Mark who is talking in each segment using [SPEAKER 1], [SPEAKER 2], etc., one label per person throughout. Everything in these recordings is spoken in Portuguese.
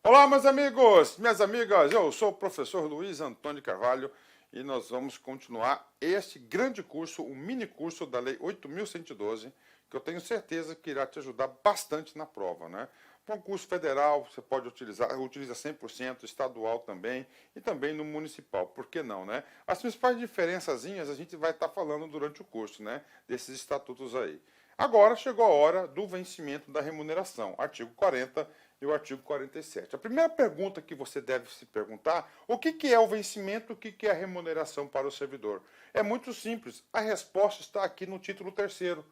[SPEAKER 1] Olá, meus amigos, minhas amigas, eu sou o professor Luiz Antônio Carvalho e nós vamos continuar este grande curso, o mini curso da Lei 8.112, que eu tenho certeza que irá te ajudar bastante na prova, né? Concurso federal, você pode utilizar, utiliza 100%, estadual também, e também no municipal, por que não, né? As principais diferençazinhas a gente vai estar falando durante o curso, né? Desses estatutos aí. Agora chegou a hora do vencimento da remuneração, artigo 40 e o artigo 47. A primeira pergunta que você deve se perguntar, o que é o vencimento, o que é a remuneração para o servidor? É muito simples, a resposta está aqui no título 3º. O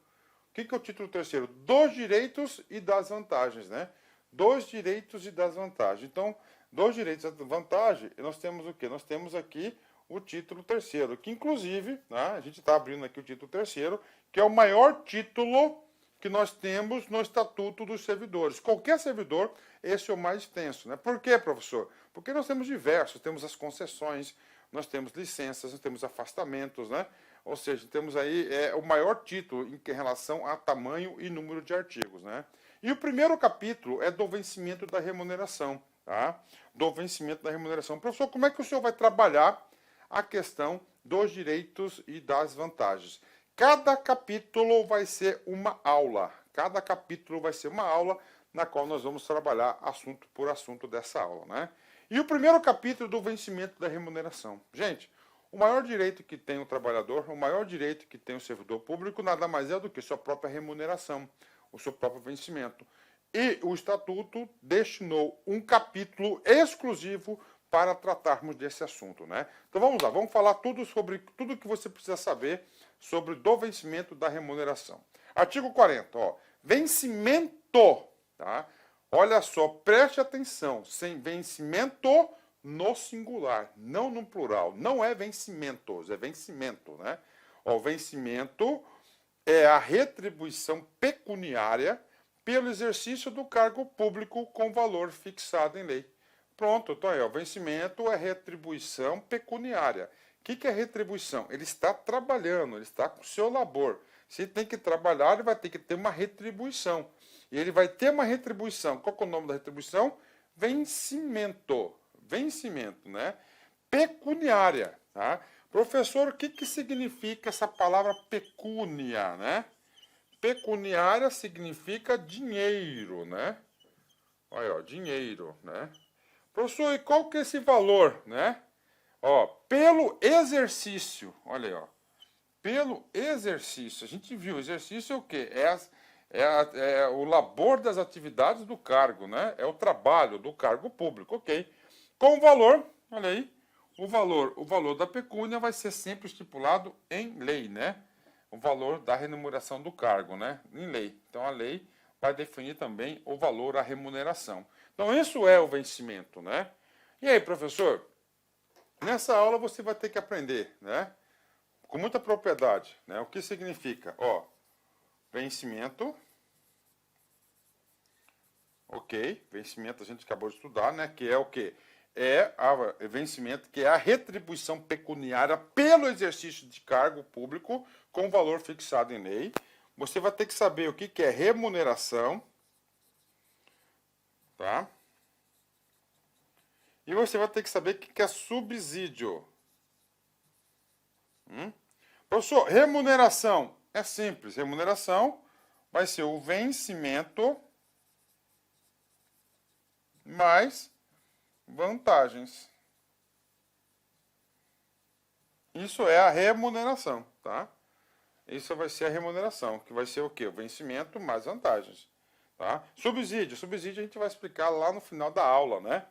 [SPEAKER 1] que é o título 3º? Dos direitos e das vantagens, né? Dos direitos e das vantagens. Então, dos direitos e das vantagens, nós temos o quê? Nós temos aqui o título 3º, que inclusive, né, a gente está abrindo aqui o título 3º, que é o maior título que nós temos no Estatuto dos Servidores. Qualquer servidor, esse é o mais extenso, né? Por quê, professor? Porque nós temos diversos, temos as concessões, nós temos licenças, nós temos afastamentos, né? Ou seja, temos aí o maior título em relação a tamanho e número de artigos, né? E o primeiro capítulo é do vencimento da remuneração, tá? Do vencimento da remuneração. Professor, como é que o senhor vai trabalhar a questão dos direitos e das vantagens? Cada capítulo vai ser uma aula. Cada capítulo vai ser uma aula na qual nós vamos trabalhar assunto por assunto dessa aula, né? E o primeiro capítulo do vencimento da remuneração. Gente, o maior direito que tem o trabalhador, o maior direito que tem o servidor público, nada mais é do que sua própria remuneração, o seu próprio vencimento. E o Estatuto destinou um capítulo exclusivo para tratarmos desse assunto, né? Então vamos lá, vamos falar sobre tudo que você precisa saber sobre do vencimento da remuneração. Artigo 40, ó, vencimento, tá? Olha só, preste atenção, sem vencimento no singular, não no plural, não é vencimentos, é vencimento, né? Ó, vencimento é a retribuição pecuniária pelo exercício do cargo público com valor fixado em lei. Pronto, então aí, ó, vencimento é retribuição pecuniária. O que é retribuição? Ele está trabalhando, ele está com o seu labor. Se ele tem que trabalhar, ele vai ter que ter uma retribuição. E ele vai ter uma retribuição. Qual que é o nome da retribuição? Vencimento. Vencimento, né? Pecuniária, tá? Professor, o que significa essa palavra pecúnia, né? Pecuniária significa dinheiro, né? Olha, ó, dinheiro, né? Professor, e qual que é esse valor, né? Ó, pelo exercício, olha aí, ó. Pelo exercício, a gente viu, exercício é o quê? É o labor das atividades do cargo, né? É o trabalho do cargo público, ok? Com o valor, olha aí, o valor da pecúnia vai ser sempre estipulado em lei, né? O valor da remuneração do cargo, né? Em lei. Então a lei vai definir também o valor à remuneração. Então isso é o vencimento, né? E aí, professor? Nessa aula você vai ter que aprender, né? Com muita propriedade, né? O que significa? Ó, vencimento. Ok, vencimento a gente acabou de estudar, né? Que é o quê? Vencimento, que é a retribuição pecuniária pelo exercício de cargo público com valor fixado em lei. Você vai ter que saber o que é remuneração, tá? E você vai ter que saber o que é subsídio. Professor, remuneração é simples. Remuneração vai ser o vencimento mais vantagens. Isso é a remuneração, tá? Isso vai ser a remuneração, que vai ser o quê? O vencimento mais vantagens, tá? Subsídio. Subsídio a gente vai explicar lá no final da aula, né?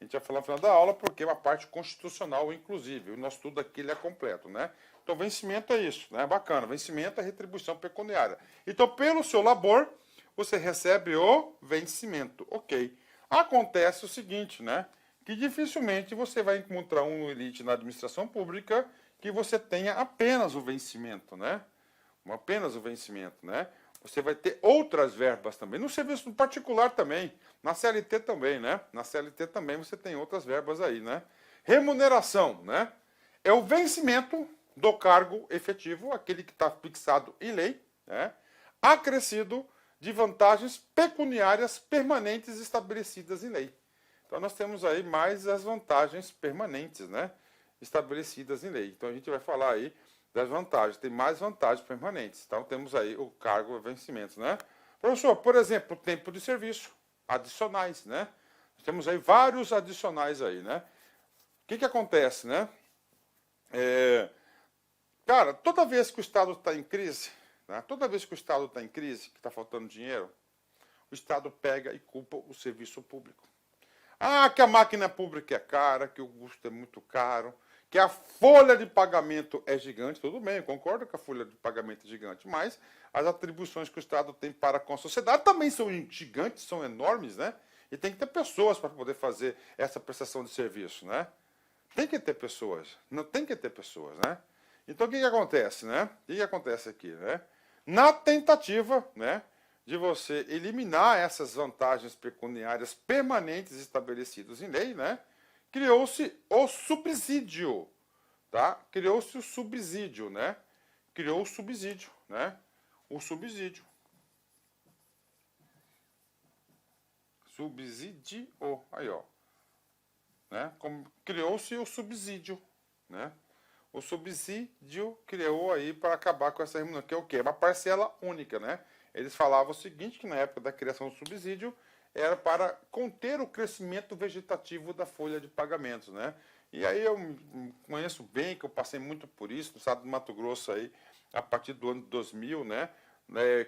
[SPEAKER 1] A gente vai falar no final da aula porque é uma parte constitucional, inclusive. O nosso estudo aqui ele é completo, né? Então, vencimento é isso, né? Bacana. Vencimento é retribuição pecuniária. Então, pelo seu labor, você recebe o vencimento. Ok. Acontece o seguinte, né? Que dificilmente você vai encontrar um elite na administração pública que você tenha apenas o vencimento, né? Apenas o vencimento, né? Você vai ter outras verbas também. No serviço particular também. Na CLT também, né? Na CLT também você tem outras verbas aí, né? Remuneração, né? É o vencimento do cargo efetivo, aquele que está fixado em lei, né? Acrescido de vantagens pecuniárias permanentes estabelecidas em lei. Então, nós temos aí mais as vantagens permanentes, né? Estabelecidas em lei. Então, a gente vai falar aí das vantagens. Tem mais vantagens permanentes. Então, temos aí o cargo e vencimentos, né? Professor, por exemplo, tempo de serviço, adicionais, né? Temos aí vários adicionais aí, né? O que acontece, né? Cara, toda vez que o Estado está em crise, né? Toda vez que o Estado está em crise, que está faltando dinheiro, o Estado pega e culpa o serviço público. Ah, que a máquina pública é cara, que o custo é muito caro, que a folha de pagamento é gigante. Tudo bem, eu concordo que a folha de pagamento é gigante, mas as atribuições que o Estado tem para com a sociedade também são gigantes, são enormes, né? E tem que ter pessoas para poder fazer essa prestação de serviço, né? Tem que ter pessoas, não tem que ter pessoas, né? Então, o que acontece, né? O que acontece aqui, né? Na tentativa, né, de você eliminar essas vantagens pecuniárias permanentes estabelecidas em lei, né, criou-se o subsídio, tá? Criou-se o subsídio, né? Criou o subsídio, né? O subsídio. Subsídio, aí, ó. Né? Criou-se o subsídio, né? O subsídio criou aí para acabar com essa remuneração, que é o quê? Uma parcela única, né? Eles falavam o seguinte, que na época da criação do subsídio era para conter o crescimento vegetativo da folha de pagamentos, né? E aí eu conheço bem, que eu passei muito por isso, no estado do Mato Grosso aí, a partir do ano 2000, né?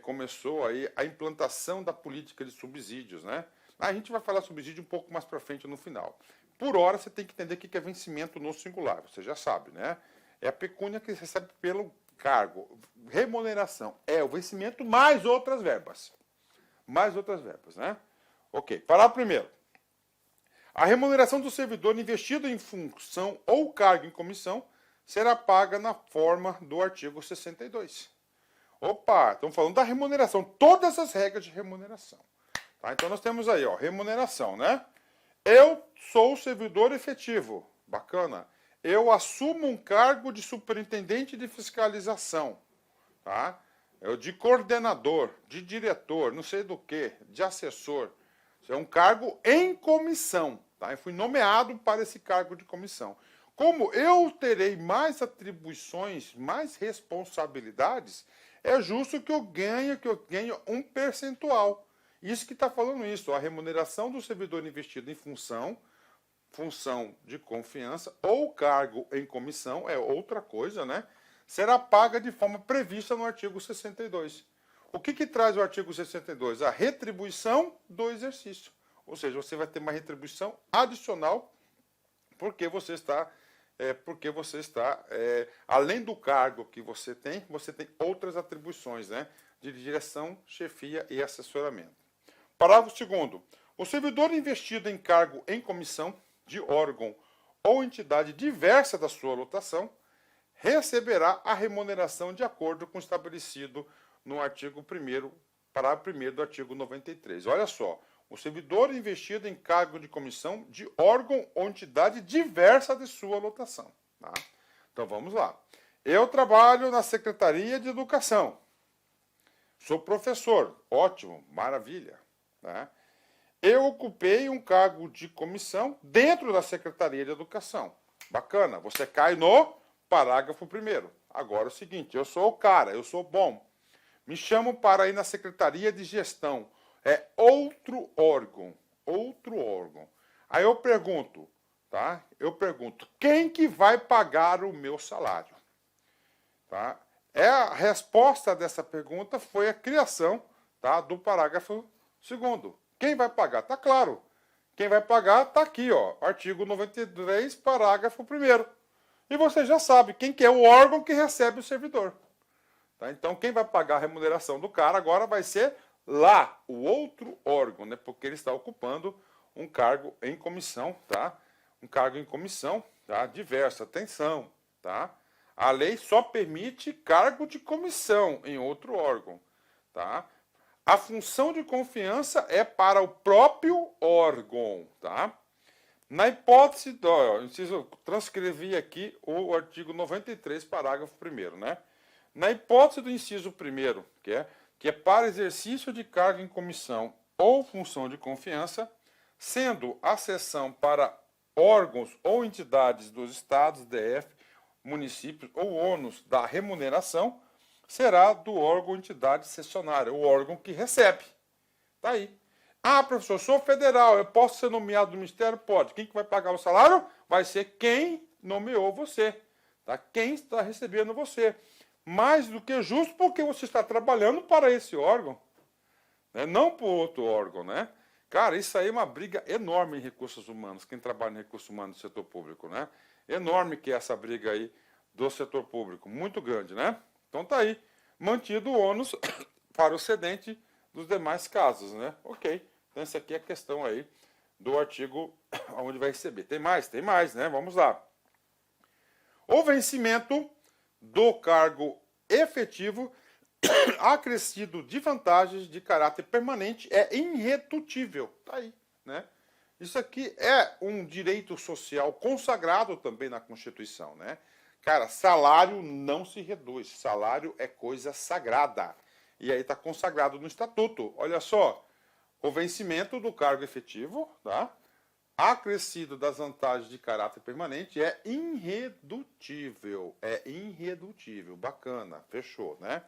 [SPEAKER 1] Começou aí a implantação da política de subsídios, né? A gente vai falar subsídio um pouco mais para frente no final. Por hora, você tem que entender o que é vencimento no singular, você já sabe, né? É a pecúnia que você recebe pelo cargo. Remuneração é o vencimento mais outras verbas. Mais outras verbas, né? Ok, parágrafo primeiro. A remuneração do servidor investido em função ou cargo em comissão será paga na forma do artigo 62. Opa, estamos falando da remuneração, todas as regras de remuneração. Tá? Então, nós temos aí, ó, remuneração, né? Eu sou servidor efetivo, bacana. Eu assumo um cargo de superintendente de fiscalização, tá? Eu de coordenador, de diretor, não sei do que, de assessor. Isso é um cargo em comissão, tá? Eu fui nomeado para esse cargo de comissão. Como eu terei mais atribuições, mais responsabilidades, é justo que eu ganhe um percentual. Isso que está falando isso, a remuneração do servidor investido em função de confiança ou cargo em comissão, é outra coisa, né? Será paga de forma prevista no artigo 62. O que traz o artigo 62? A retribuição do exercício. Ou seja, você vai ter uma retribuição adicional porque você está, além do cargo que você tem outras atribuições, né? De direção, chefia e assessoramento. Parágrafo 2º. O servidor investido em cargo em comissão de órgão ou entidade diversa da sua lotação receberá a remuneração de acordo com o estabelecido no artigo 1º, parágrafo 1º do artigo 93. Olha só, o servidor investido em cargo de comissão de órgão ou entidade diversa de sua lotação. Tá? Então vamos lá. Eu trabalho na Secretaria de Educação. Sou professor. Ótimo, maravilha. Tá? Eu ocupei um cargo de comissão dentro da Secretaria de Educação. Bacana, você cai no parágrafo 1º. Agora é o seguinte, eu sou o cara, eu sou bom. Me chamam para ir na Secretaria de Gestão. É outro órgão, outro órgão. Aí eu pergunto, tá? Quem que vai pagar o meu salário? Tá? A resposta dessa pergunta foi a criação, tá, do parágrafo 2º. Quem vai pagar? Está claro. Quem vai pagar está aqui, ó, artigo 93, parágrafo 1º. E você já sabe quem que é o órgão que recebe o servidor. Tá? Então, quem vai pagar a remuneração do cara agora vai ser lá, o outro órgão, né? Porque ele está ocupando um cargo em comissão, tá? Um cargo em comissão, tá? Diversa, atenção, tá? A lei só permite cargo de comissão em outro órgão, tá? A função de confiança é para o próprio órgão, tá? Na hipótese, transcrevi aqui o artigo 93, parágrafo 1º, né? Na hipótese do inciso 1º, que é para exercício de cargo em comissão ou função de confiança, sendo a cessão para órgãos ou entidades dos estados, DF, municípios ou ônus da remuneração, será do órgão ou entidade cessionária, o órgão que recebe. Está aí. Ah, professor, sou federal, eu posso ser nomeado no ministério? Pode. Quem que vai pagar o salário? Vai ser quem nomeou você. Tá? Quem está recebendo você. Mais do que justo, porque você está trabalhando para esse órgão, né? Não para outro órgão, né? Cara, isso aí é uma briga enorme em recursos humanos, quem trabalha em recursos humanos do setor público, né? Enorme que é essa briga aí do setor público, muito grande, né? Então tá aí, mantido o ônus para o cedente dos demais casos, né? Ok, então essa aqui é a questão aí do artigo onde vai receber. Tem mais, né? Vamos lá. O vencimento do cargo efetivo acrescido de vantagens de caráter permanente é irredutível. Tá aí, né? Isso aqui é um direito social consagrado também na Constituição, né? Cara, salário não se reduz. Salário é coisa sagrada. E aí está consagrado no Estatuto. Olha só, o vencimento do cargo efetivo, tá? Acrescido das vantagens de caráter permanente é irredutível. É irredutível. Bacana, fechou, né?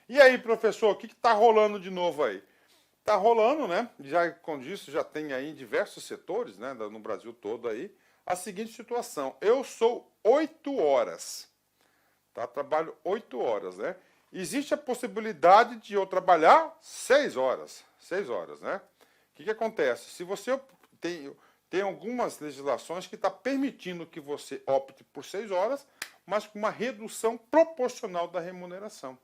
[SPEAKER 1] E aí, professor, o que está rolando de novo aí? Está rolando, né? Já com isso já tem aí em diversos setores, né, no Brasil todo aí, a seguinte situação. Eu sou 8 horas, tá? Trabalho 8 horas, né? Existe a possibilidade de eu trabalhar 6 horas. 6 horas, né? O que acontece? Se você tem algumas legislações que está permitindo que você opte por 6 horas, mas com uma redução proporcional da remuneração.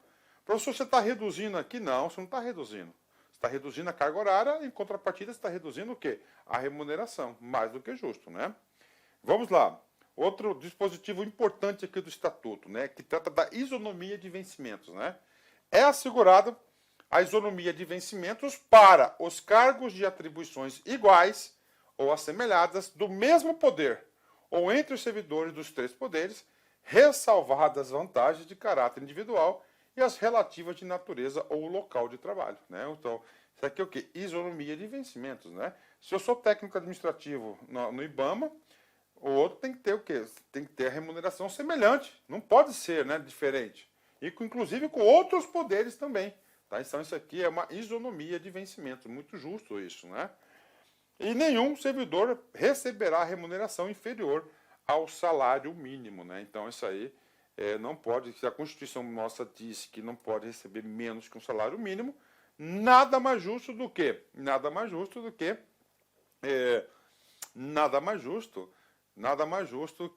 [SPEAKER 1] Professor, você está reduzindo aqui? Não, você não está reduzindo. Você está reduzindo a carga horária, em contrapartida, você está reduzindo o quê? A remuneração, mais do que justo, né? Vamos lá. Outro dispositivo importante aqui do Estatuto, né, que trata da isonomia de vencimentos, né? É assegurada a isonomia de vencimentos para os cargos de atribuições iguais ou assemelhadas do mesmo poder, ou entre os servidores dos 3 poderes, ressalvadas vantagens de caráter individual e as relativas de natureza ou local de trabalho, né? Então, isso aqui é o quê? Isonomia de vencimentos, né? Se eu sou técnico administrativo no IBAMA, o outro tem que ter o quê? Tem que ter a remuneração semelhante, não pode ser, né, diferente. E inclusive com outros poderes também, tá? Então isso aqui é uma isonomia de vencimentos, muito justo isso, né? E nenhum servidor receberá remuneração inferior ao salário mínimo, né? Então isso aí não pode, se a Constituição nossa diz que não pode receber menos que um salário mínimo, nada mais justo do que, nada mais justo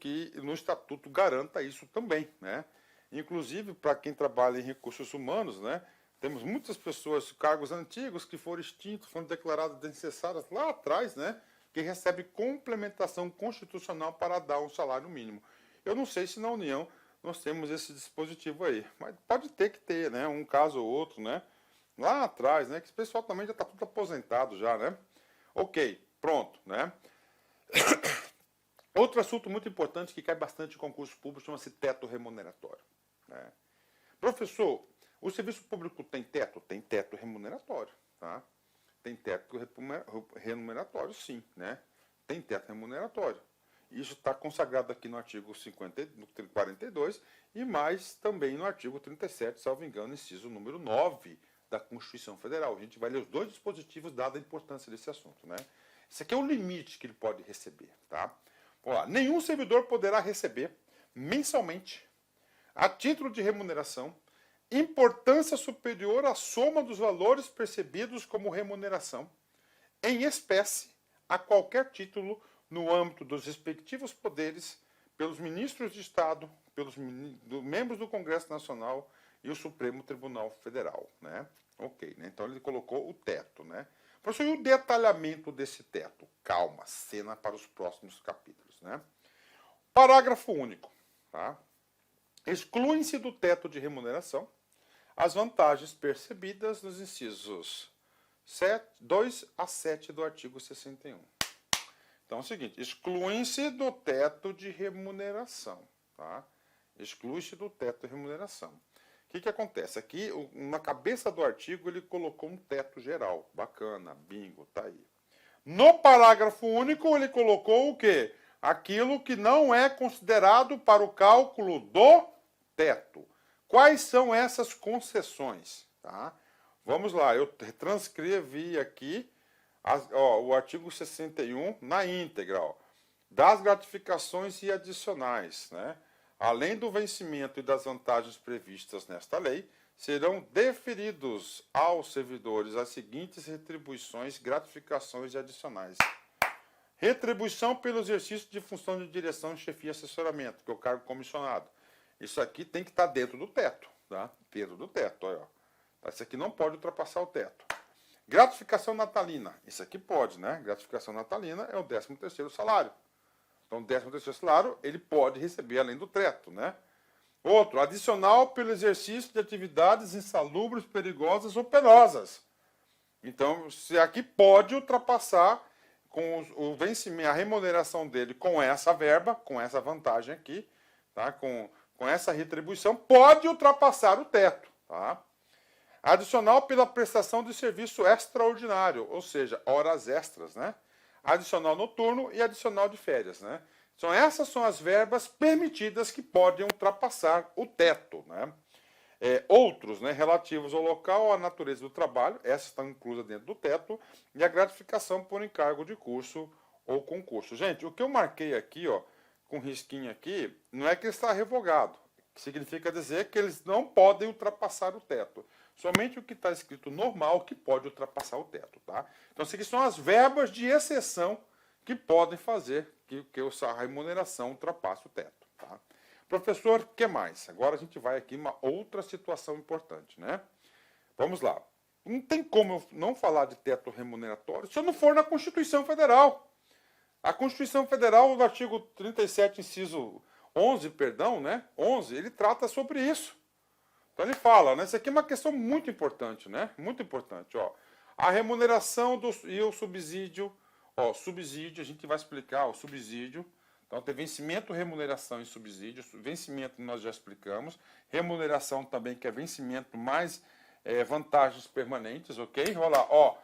[SPEAKER 1] que no Estatuto garanta isso também, né? Inclusive, para quem trabalha em recursos humanos, né, temos muitas pessoas, cargos antigos que foram extintos, foram declaradas desnecessárias lá atrás, né, que recebem complementação constitucional para dar um salário mínimo. Eu não sei se na União nós temos esse dispositivo aí, mas pode ter que ter, né, um caso ou outro, né, lá atrás, né, que esse pessoal também já está tudo aposentado já, né. Ok, pronto, né. Outro assunto muito importante que cai bastante em concurso público chama-se teto remuneratório, né? Professor, o serviço público tem teto? Tem teto remuneratório, tá? Tem teto remuneratório, sim, né? Tem teto remuneratório. Isso está consagrado aqui no artigo 42 e mais também no artigo 37, salvo engano, inciso número 9 da Constituição Federal. A gente vai ler os 2 dispositivos, dada a importância desse assunto, né? Esse aqui é o limite que ele pode receber, tá? Ó, nenhum servidor poderá receber mensalmente, a título de remuneração, importância superior à soma dos valores percebidos como remuneração, em espécie, a qualquer título, no âmbito dos respectivos poderes, pelos ministros de Estado, pelos membros do Congresso Nacional e o Supremo Tribunal Federal, né? Ok, né? Então ele colocou o teto, né? Professor, e o detalhamento desse teto? Calma, cena para os próximos capítulos, né? Parágrafo único, tá? Excluem-se do teto de remuneração as vantagens percebidas nos incisos 2 a 7 do artigo 61. Então é o seguinte, excluem-se do teto de remuneração, tá? Exclui-se do teto de remuneração. O que acontece? Aqui, na cabeça do artigo, ele colocou um teto geral. Bacana, bingo, tá aí. No parágrafo único, ele colocou o quê? Aquilo que não é considerado para o cálculo do teto. Quais são essas concessões? Tá? Vamos lá, eu transcrevi aqui o artigo 61 na íntegra. Ó, das gratificações e adicionais, né? Além do vencimento e das vantagens previstas nesta lei, serão deferidos aos servidores as seguintes retribuições, gratificações e adicionais. Retribuição pelo exercício de função de direção, chefia e assessoramento, que é o cargo comissionado. Isso aqui tem que estar dentro do teto, tá? Dentro do teto, olha. Isso aqui não pode ultrapassar o teto. Gratificação natalina, isso aqui pode, né? Gratificação natalina é o 13º salário. Então, o 13º salário, ele pode receber além do teto, né? Outro, adicional pelo exercício de atividades insalubres, perigosas ou penosas. Então, se aqui pode ultrapassar com o vencimento, a remuneração dele com essa verba, com essa vantagem aqui, tá? Com essa retribuição, pode ultrapassar o teto, tá? Adicional pela prestação de serviço extraordinário, ou seja, horas extras, né? Adicional noturno e adicional de férias, né? Então, essas são as verbas permitidas que podem ultrapassar o teto, né? Outros, né, relativos ao local, à natureza do trabalho, essas estão inclusas dentro do teto, e a gratificação por encargo de curso ou concurso. Gente, o que eu marquei aqui, ó, com risquinho aqui, não é que está revogado. Significa dizer que eles não podem ultrapassar o teto. Somente o que está escrito normal que pode ultrapassar o teto, tá? Então, essas aqui são as verbas de exceção que podem fazer que a remuneração ultrapasse o teto, tá? Professor, o que mais? Agora a gente vai aqui em uma outra situação importante, né? Vamos lá. Não tem como eu não falar de teto remuneratório se eu não for na Constituição Federal. A Constituição Federal, no artigo 37, inciso 11, perdão, né? 11, ele trata sobre isso. Então ele fala, né? Isso aqui é uma questão muito importante, né? Muito importante, ó. A remuneração e o subsídio, ó, subsídio, a gente vai explicar o subsídio. Então tem vencimento, remuneração e subsídio. Vencimento nós já explicamos. Remuneração também, que é vencimento mais vantagens permanentes, ok? Olha lá, ó.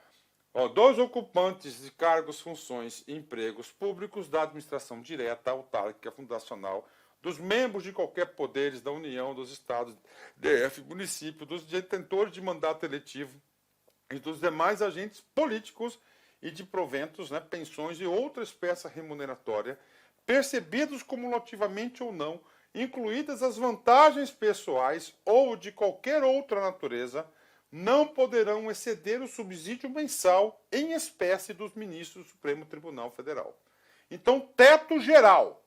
[SPEAKER 1] Dois ocupantes de cargos, funções e empregos públicos da administração direta, autárquica, fundacional, dos membros de qualquer poderes da União, dos Estados, DF, município, dos detentores de mandato eletivo e dos demais agentes políticos e de proventos, né, pensões e outra espécie remuneratória, percebidos cumulativamente ou não, incluídas as vantagens pessoais ou de qualquer outra natureza, não poderão exceder o subsídio mensal em espécie dos ministros do Supremo Tribunal Federal. Então, teto geral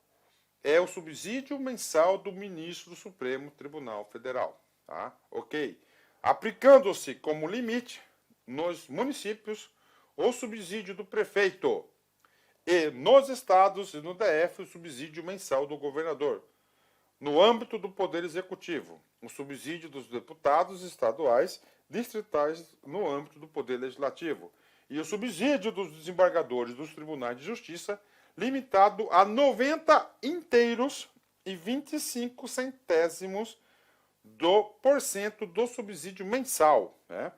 [SPEAKER 1] é o subsídio mensal do ministro do Supremo Tribunal Federal. Tá? Ok? Aplicando-se como limite nos municípios o subsídio do prefeito e nos estados e no DF o subsídio mensal do governador. No âmbito do Poder Executivo, o subsídio dos deputados estaduais, distritais no âmbito do Poder Legislativo. E o subsídio dos desembargadores dos tribunais de justiça, limitado a 90 inteiros e 25 centésimos por cento do subsídio mensal, né,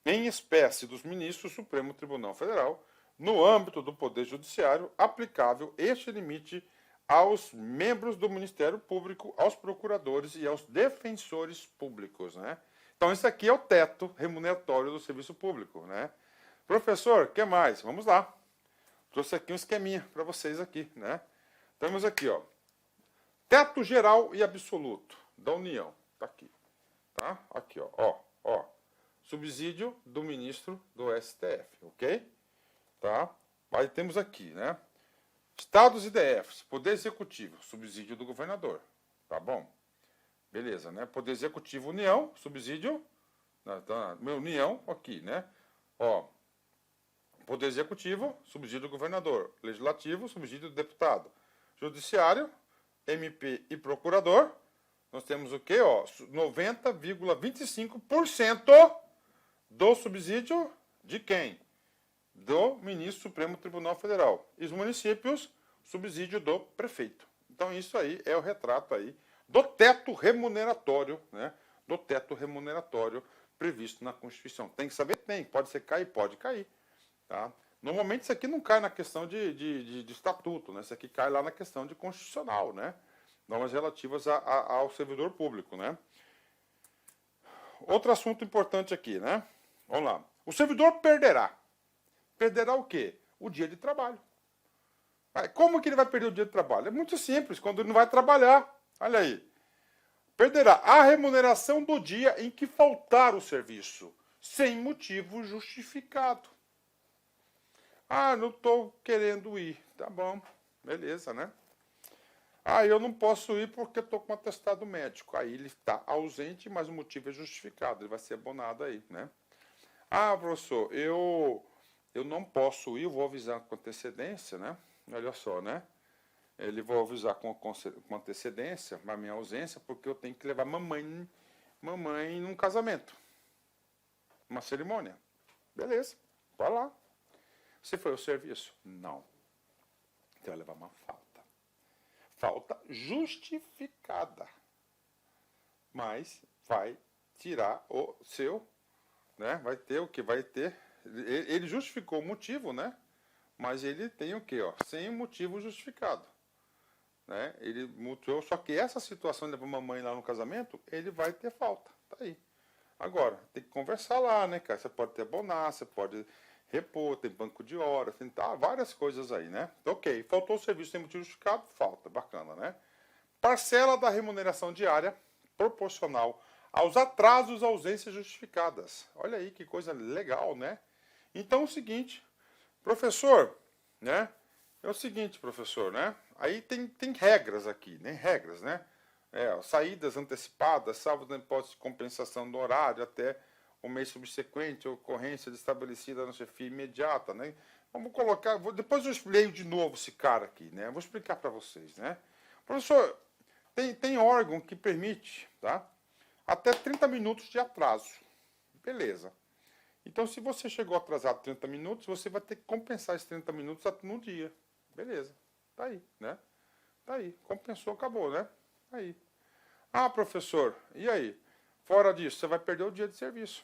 [SPEAKER 1] em espécie dos ministros do Supremo Tribunal Federal, no âmbito do Poder Judiciário, aplicável este limite aos membros do Ministério Público, aos procuradores e aos defensores públicos, né? Então, isso aqui é o teto remuneratório do serviço público, né? Professor, o que mais? Vamos lá. Trouxe aqui um esqueminha para vocês aqui, né? Temos aqui, ó, teto geral e absoluto da União. Tá aqui, tá? Aqui, ó. Subsídio do ministro do STF, ok? Tá? Aí temos aqui, né? Estados e DFs, Poder Executivo, subsídio do governador, tá bom? Beleza, né? Poder Executivo, União, subsídio, União, aqui, né? Ó, Poder Executivo, subsídio do governador. Legislativo, subsídio do deputado. Judiciário, MP e procurador, nós temos o quê? Ó, 90,25% do subsídio de quem? Do ministro do Supremo Tribunal Federal. E os municípios, subsídio do prefeito. Então, isso aí é o retrato aí do teto remuneratório, né? Do teto remuneratório previsto na Constituição. Tem que saber? Tem. Pode ser cair? Pode cair. Tá? Normalmente isso aqui não cai na questão de estatuto, né? Isso aqui cai lá na questão de constitucional, né? Normas relativas ao servidor público, né? Outro assunto importante aqui, né? Vamos lá. O servidor perderá. Perderá o quê? O dia de trabalho. Como que ele vai perder o dia de trabalho? É muito simples, quando ele não vai trabalhar. Olha aí. Perderá a remuneração do dia em que faltar o serviço, sem motivo justificado. Ah, não estou querendo ir. Tá bom, beleza, né? Ah, eu não posso ir porque estou com atestado médico. Aí ele está ausente, mas o motivo é justificado. Ele vai ser abonado aí, né? Ah, professor, eu não posso ir, eu vou avisar com antecedência, né? Olha só, né? Ele vou avisar com antecedência a minha ausência, porque eu tenho que levar mamãe num casamento. Uma cerimônia. Beleza, vai lá. Você foi ao serviço? Não. Você vai levar uma falta. Falta justificada. Mas vai tirar o seu, né? Vai ter o que? Vai ter. Ele justificou o motivo, né? Mas ele tem o quê? Ó? Sem motivo justificado. Né? Ele mutou, só que essa situação de levar mamãe lá no casamento, ele vai ter falta. Tá aí. Agora, tem que conversar lá, né, cara? Você pode ter abonar, você pode repor, tem banco de horas, tem várias coisas aí, né? Ok, faltou o serviço sem motivo justificado, falta, bacana, né? Parcela da remuneração diária proporcional aos atrasos, ausências justificadas. Olha aí que coisa legal, né? Então é o seguinte, professor, né? É o seguinte, professor, né? Aí tem regras aqui, né? Regras, né? Saídas antecipadas, salvo da hipótese de compensação do horário até o mês subsequente, ocorrência estabelecida na chefia imediata, né? Vamos colocar, depois eu leio de novo esse cara aqui, né? Vou explicar para vocês, né? Professor, tem órgão que permite, tá? Até 30 minutos de atraso. Beleza. Então, se você chegou atrasado 30 minutos, você vai ter que compensar esses 30 minutos no dia. Beleza. Tá aí, né? Tá aí. Compensou, acabou, né? Tá aí. Ah, professor, e aí? Fora disso, você vai perder o dia de serviço.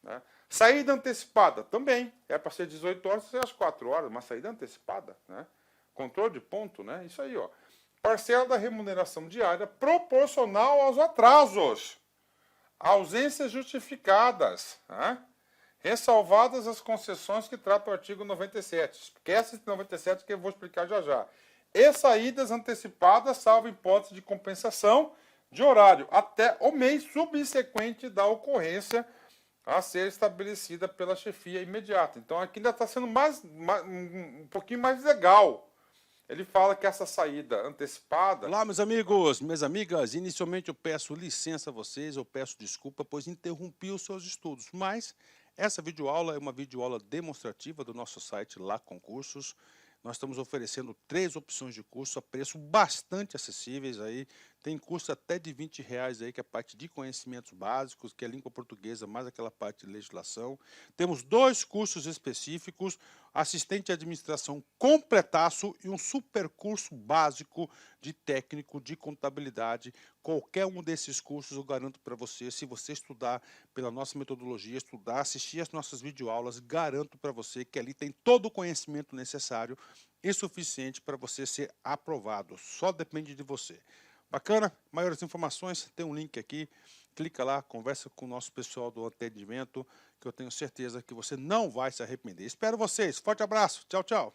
[SPEAKER 1] Né? Saída antecipada, também. É para ser 18 horas, ser às 4 horas, mas saída antecipada, né? Controle de ponto, né? Isso aí, ó. Parcela da remuneração diária proporcional aos atrasos. Ausências justificadas, né? Ressalvadas as concessões que trata o artigo 97. Esquece esse 97 que eu vou explicar já já. E saídas antecipadas, salvo hipótese de compensação de horário, até o mês subsequente da ocorrência a ser estabelecida pela chefia imediata. Então aqui ainda está sendo um pouquinho mais legal. Ele fala que essa saída antecipada...
[SPEAKER 2] Olá, meus amigos, minhas amigas. Inicialmente eu peço licença a vocês, eu peço desculpa, pois interrompi os seus estudos. Mas essa videoaula é uma videoaula demonstrativa do nosso site Lá Concursos. Nós estamos oferecendo 3 opções de curso a preço bastante acessíveis aí. Tem curso até de R$20 aí, que é a parte de conhecimentos básicos, que é língua portuguesa, mais aquela parte de legislação. Temos 2 cursos específicos, assistente de administração completaço e um super curso básico de técnico de contabilidade. Qualquer um desses cursos eu garanto para você, se você estudar pela nossa metodologia, estudar, assistir as nossas videoaulas, garanto para você que ali tem todo o conhecimento necessário e suficiente para você ser aprovado. Só depende de você. Bacana? Maiores informações, tem um link aqui. Clica lá, conversa com o nosso pessoal do atendimento, que eu tenho certeza que você não vai se arrepender. Espero vocês. Forte abraço. Tchau, tchau.